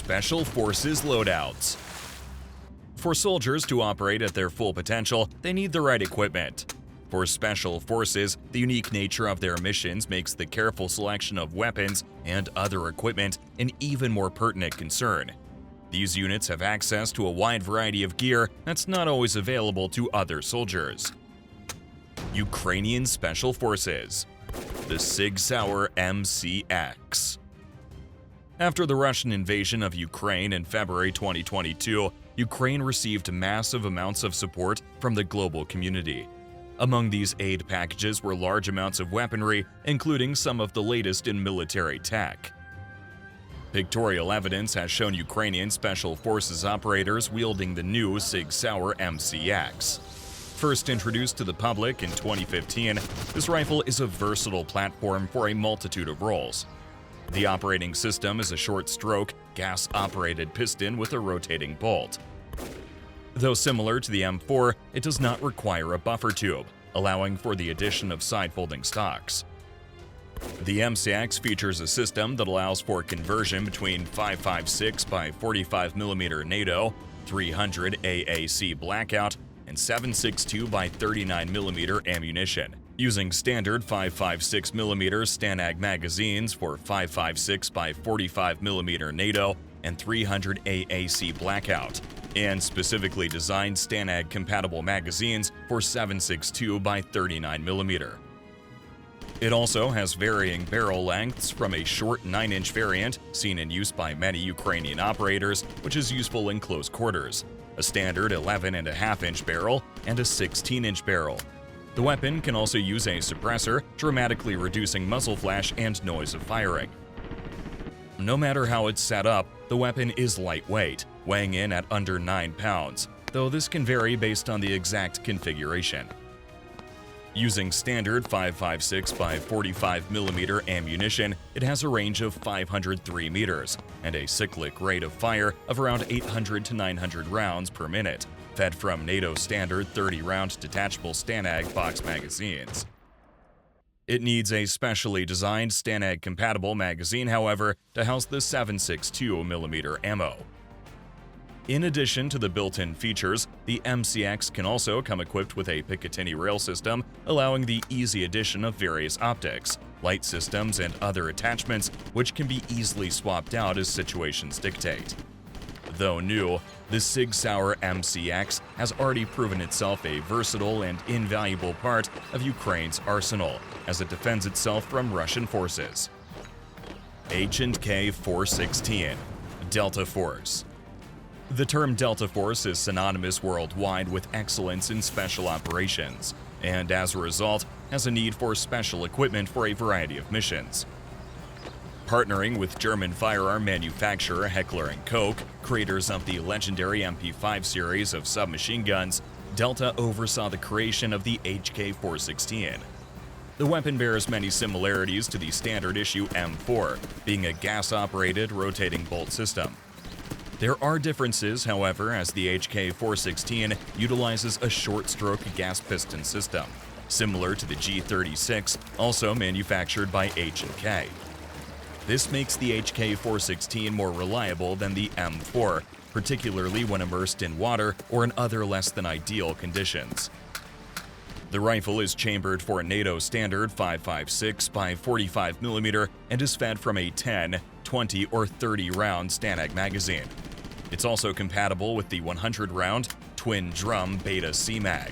Special Forces loadouts. For soldiers to operate at their full potential, they need the right equipment. For Special Forces, the unique nature of their missions makes the careful selection of weapons and other equipment an even more pertinent concern. These units have access to a wide variety of gear that's not always available to other soldiers. Ukrainian Special Forces. The Sig Sauer MCX. After the Russian invasion of Ukraine in February 2022, Ukraine received massive amounts of support from the global community. Among these aid packages were large amounts of weaponry, including some of the latest in military tech. Pictorial evidence has shown Ukrainian Special Forces operators wielding the new Sig Sauer MCX. First introduced to the public in 2015, this rifle is a versatile platform for a multitude of roles. The operating system is a short-stroke, gas-operated piston with a rotating bolt. Though similar to the M4, it does not require a buffer tube, allowing for the addition of side-folding stocks. The MCX features a system that allows for conversion between 5.56 by 45mm NATO, 300 AAC Blackout, and 7.62 by 39mm ammunition, using standard 5.56mm Stanag magazines for 5.56 by 45mm NATO and 300 AAC Blackout, and specifically designed Stanag-compatible magazines for 7.62 by 39mm. It also has varying barrel lengths from a short 9-inch variant, seen in use by many Ukrainian operators, which is useful in close quarters, a standard 11.5-inch barrel, and a 16-inch barrel. The weapon can also use a suppressor, dramatically reducing muzzle flash and noise of firing. No matter how it's set up, the weapon is lightweight, weighing in at under 9 pounds, though this can vary based on the exact configuration. Using standard 5.56 by 45mm ammunition, it has a range of 503 meters and a cyclic rate of fire of around 800 to 900 rounds per minute, fed from NATO standard 30-round detachable Stanag box magazines. It needs a specially designed Stanag-compatible magazine, however, to house the 7.62mm ammo. In addition to the built-in features, the MCX can also come equipped with a Picatinny rail system, allowing the easy addition of various optics, light systems, and other attachments, which can be easily swapped out as situations dictate. Though new, the Sig Sauer MCX has already proven itself a versatile and invaluable part of Ukraine's arsenal as it defends itself from Russian forces. H&K 416 Delta Force. The term Delta Force is synonymous worldwide with excellence in special operations, and as a result, has a need for special equipment for a variety of missions. Partnering with German firearm manufacturer Heckler & Koch, creators of the legendary MP5 series of submachine guns, Delta oversaw the creation of the HK416. The weapon bears many similarities to the standard issue M4, being a gas-operated rotating bolt system. There are differences, however, as the HK416 utilizes a short-stroke gas piston system, similar to the G36, also manufactured by H&K. This makes the HK416 more reliable than the M4, particularly when immersed in water or in other less than ideal conditions. The rifle is chambered for a NATO standard 5.56 by 45mm and is fed from a 10, 20, or 30-round Stanag magazine. It's also compatible with the 100-round twin-drum Beta CMAG.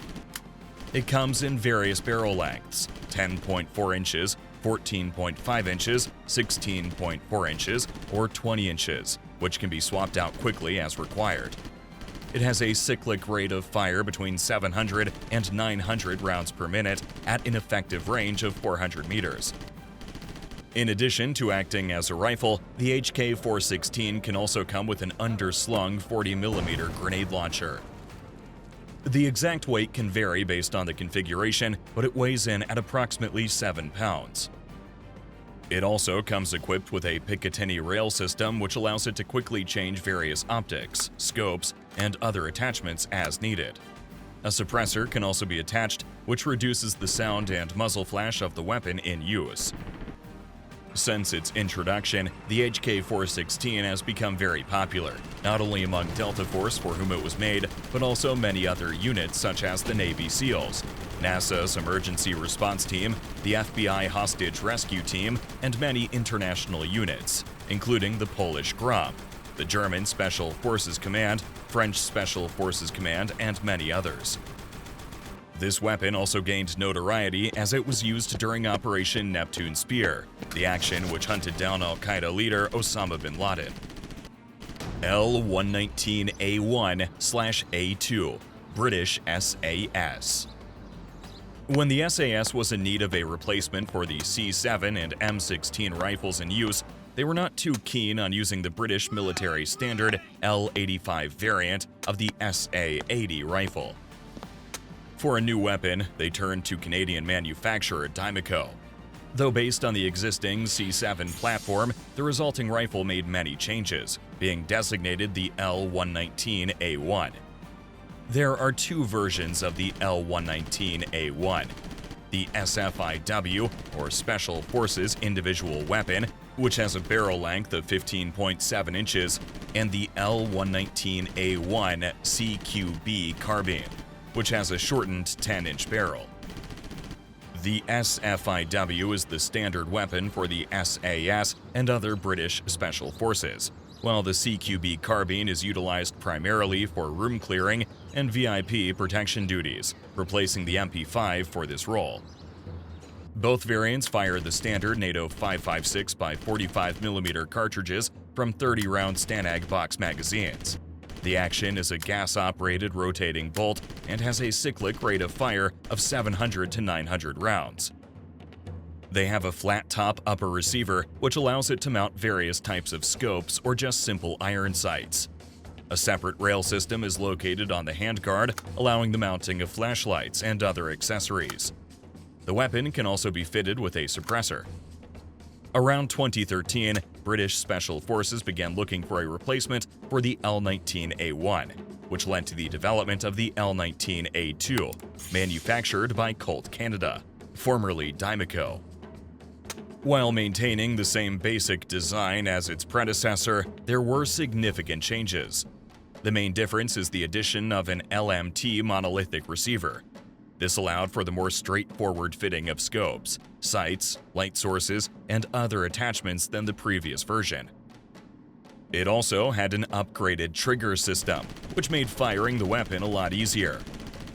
It comes in various barrel lengths, 10.4 inches, 14.5 inches, 16.4 inches, or 20 inches, which can be swapped out quickly as required. It has a cyclic rate of fire between 700 and 900 rounds per minute at an effective range of 400 meters. In addition to acting as a rifle, the HK416 can also come with an underslung 40mm grenade launcher. The exact weight can vary based on the configuration, but it weighs in at approximately 7 pounds. It also comes equipped with a Picatinny rail system, which allows it to quickly change various optics, scopes, and other attachments as needed. A suppressor can also be attached, which reduces the sound and muzzle flash of the weapon in use. Since its introduction, the HK-416 has become very popular, not only among Delta Force for whom it was made, but also many other units such as the Navy SEALs, NASA's Emergency Response Team, the FBI Hostage Rescue Team, and many international units, including the Polish GROM, the German Special Forces Command, French Special Forces Command, and many others. This weapon also gained notoriety as it was used during Operation Neptune Spear, the action which hunted down al-Qaeda leader Osama bin Laden. L-119A1/A2, British SAS. When the SAS was in need of a replacement for the C7 and M16 rifles in use, they were not too keen on using the British military standard L85 variant of the SA-80 rifle. For a new weapon, they turned to Canadian manufacturer Dymaco. Though based on the existing C7 platform, the resulting rifle made many changes, being designated the L119A1. There are two versions of the L119A1. The SFIW, or Special Forces Individual Weapon, which has a barrel length of 15.7 inches, and the L119A1 CQB carbine, which has a shortened 10-inch barrel. The SFIW is the standard weapon for the SAS and other British Special Forces, while the CQB carbine is utilized primarily for room clearing and VIP protection duties, replacing the MP5 for this role. Both variants fire the standard NATO 5.56 by 45mm cartridges from 30-round Stanag box magazines. The action is a gas-operated rotating bolt and has a cyclic rate of fire of 700 to 900 rounds. They have a flat-top upper receiver, which allows it to mount various types of scopes or just simple iron sights. A separate rail system is located on the handguard, allowing the mounting of flashlights and other accessories. The weapon can also be fitted with a suppressor. Around 2013, British Special Forces began looking for a replacement for the L19A1, which led to the development of the L19A2, manufactured by Colt Canada, formerly Dymaco. While maintaining the same basic design as its predecessor, there were significant changes. The main difference is the addition of an LMT monolithic receiver. This allowed for the more straightforward fitting of scopes, sights, light sources, and other attachments than the previous version. It also had an upgraded trigger system, which made firing the weapon a lot easier.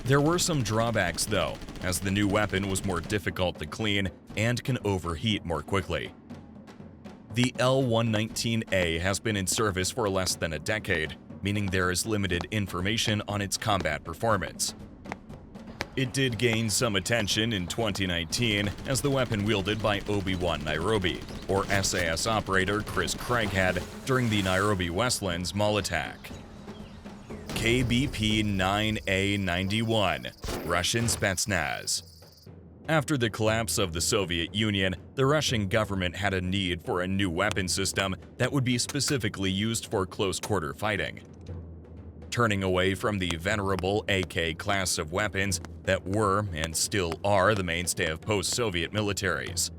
There were some drawbacks though, as the new weapon was more difficult to clean and can overheat more quickly. The L119A has been in service for less than a decade, meaning there is limited information on its combat performance. It did gain some attention in 2019 as the weapon wielded by Obi-Wan Nairobi, or SAS operator Chris Craighead, during the Nairobi Westlands mall attack. KBP-9A91, Russian Spetsnaz. After the collapse of the Soviet Union, the Russian government had a need for a new weapon system that would be specifically used for close-quarter fighting. Turning away from the venerable AK class of weapons that were and still are the mainstay of post-Soviet militaries.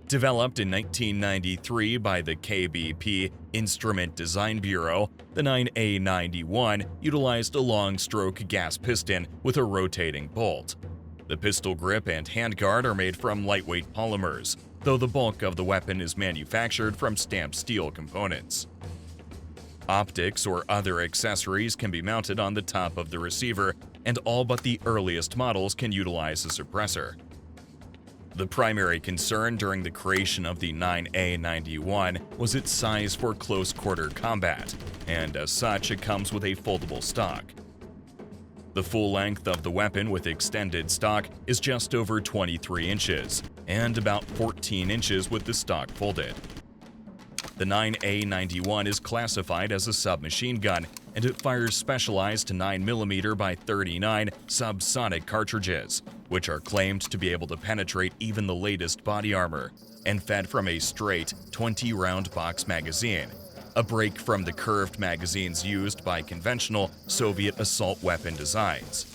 Developed in 1993 by the KBP Instrument Design Bureau, the 9A91 utilized a long-stroke gas piston with a rotating bolt. The pistol grip and handguard are made from lightweight polymers, though the bulk of the weapon is manufactured from stamped steel components. Optics or other accessories can be mounted on the top of the receiver, and all but the earliest models can utilize a suppressor. The primary concern during the creation of the 9A91 was its size for close-quarter combat, and as such it comes with a foldable stock. The full length of the weapon with extended stock is just over 23 inches, and about 14 inches with the stock folded. The 9A91 is classified as a submachine gun, and it fires specialized 9mm by 39 subsonic cartridges, which are claimed to be able to penetrate even the latest body armor, and fed from a straight 20-round box magazine, a break from the curved magazines used by conventional Soviet assault weapon designs.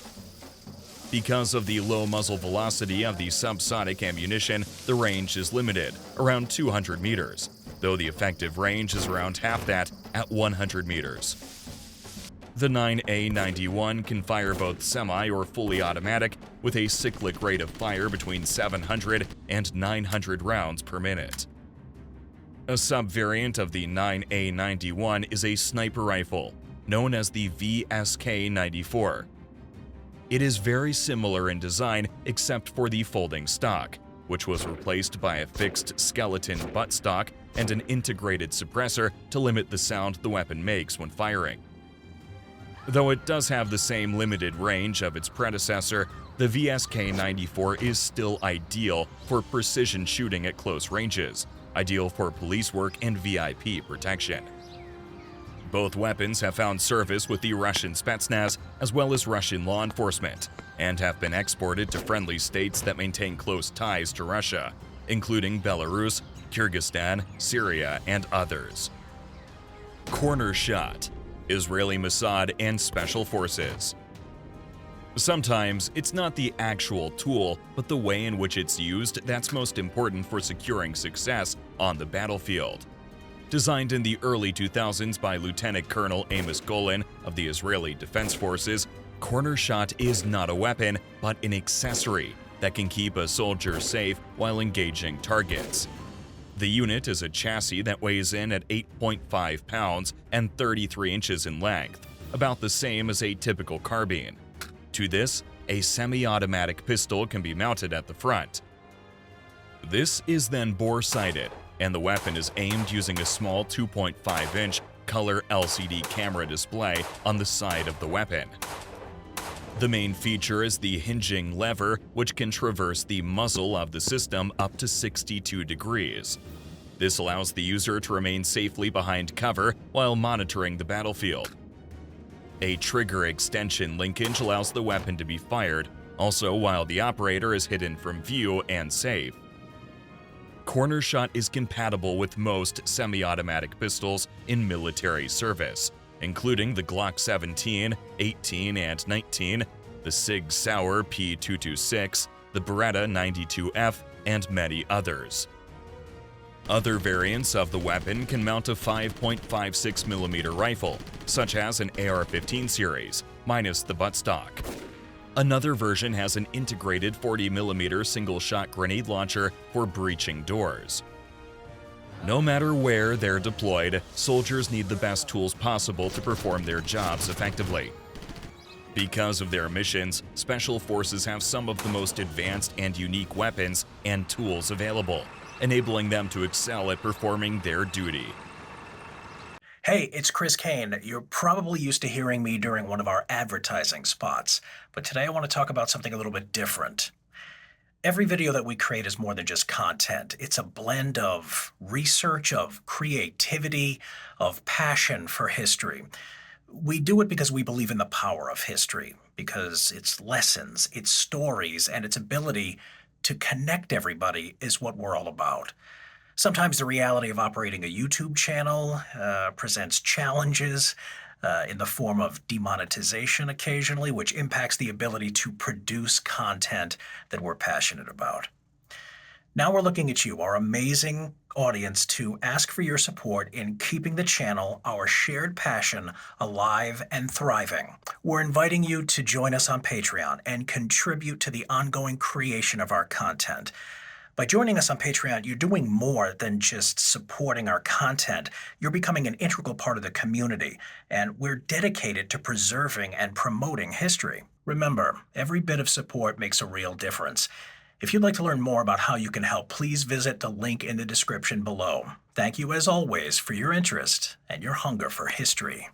Because of the low muzzle velocity of the subsonic ammunition, the range is limited, around 200 meters, though the effective range is around half that at 100 meters. The 9A91 can fire both semi or fully automatic with a cyclic rate of fire between 700 and 900 rounds per minute. A subvariant of the 9A91 is a sniper rifle, known as the VSK-94. It is very similar in design except for the folding stock, which was replaced by a fixed skeleton buttstock and an integrated suppressor to limit the sound the weapon makes when firing. Though it does have the same limited range of its predecessor, the VSK-94 is still ideal for precision shooting at close ranges, ideal for police work and VIP protection. Both weapons have found service with the Russian Spetsnaz as well as Russian law enforcement, and have been exported to friendly states that maintain close ties to Russia, including Belarus, Kyrgyzstan, Syria, and others. Corner Shot, Israeli Mossad and Special Forces. Sometimes it's not the actual tool, but the way in which it's used that's most important for securing success on the battlefield. Designed in the early 2000s by Lieutenant Colonel Amos Golan of the Israeli Defense Forces, Corner Shot is not a weapon, but an accessory that can keep a soldier safe while engaging targets. The unit is a chassis that weighs in at 8.5 pounds and 33 inches in length, about the same as a typical carbine. To this, a semi-automatic pistol can be mounted at the front. This is then bore-sighted, and the weapon is aimed using a small 2.5-inch color LCD camera display on the side of the weapon. The main feature is the hinging lever, which can traverse the muzzle of the system up to 62 degrees. This allows the user to remain safely behind cover while monitoring the battlefield. A trigger extension linkage allows the weapon to be fired, also while the operator is hidden from view and safe. Corner Shot is compatible with most semi-automatic pistols in military service, including the Glock 17, 18, and 19, the Sig Sauer P226, the Beretta 92F, and many others. Other variants of the weapon can mount a 5.56mm rifle, such as an AR-15 series, minus the buttstock. Another version has an integrated 40mm single-shot grenade launcher for breaching doors. No matter where they're deployed, soldiers need the best tools possible to perform their jobs effectively. Because of their missions, Special Forces have some of the most advanced and unique weapons and tools available, enabling them to excel at performing their duty. Hey, it's Chris Kane. You're probably used to hearing me during one of our advertising spots, but today I want to talk about something a little bit different. Every video that we create is more than just content. It's a blend of research, of creativity, of passion for history. We do it because we believe in the power of history, because its lessons, its stories, and its ability to connect everybody is what we're all about. Sometimes the reality of operating a YouTube channel presents challenges in the form of demonetization occasionally, which impacts the ability to produce content that we're passionate about. Now we're looking at you, our amazing audience, to ask for your support in keeping the channel, our shared passion, alive and thriving. We're inviting you to join us on Patreon and contribute to the ongoing creation of our content. By joining us on Patreon, you're doing more than just supporting our content. You're becoming an integral part of the community, and we're dedicated to preserving and promoting history. Remember, every bit of support makes a real difference. If you'd like to learn more about how you can help, please visit the link in the description below. Thank you, as always, for your interest and your hunger for history.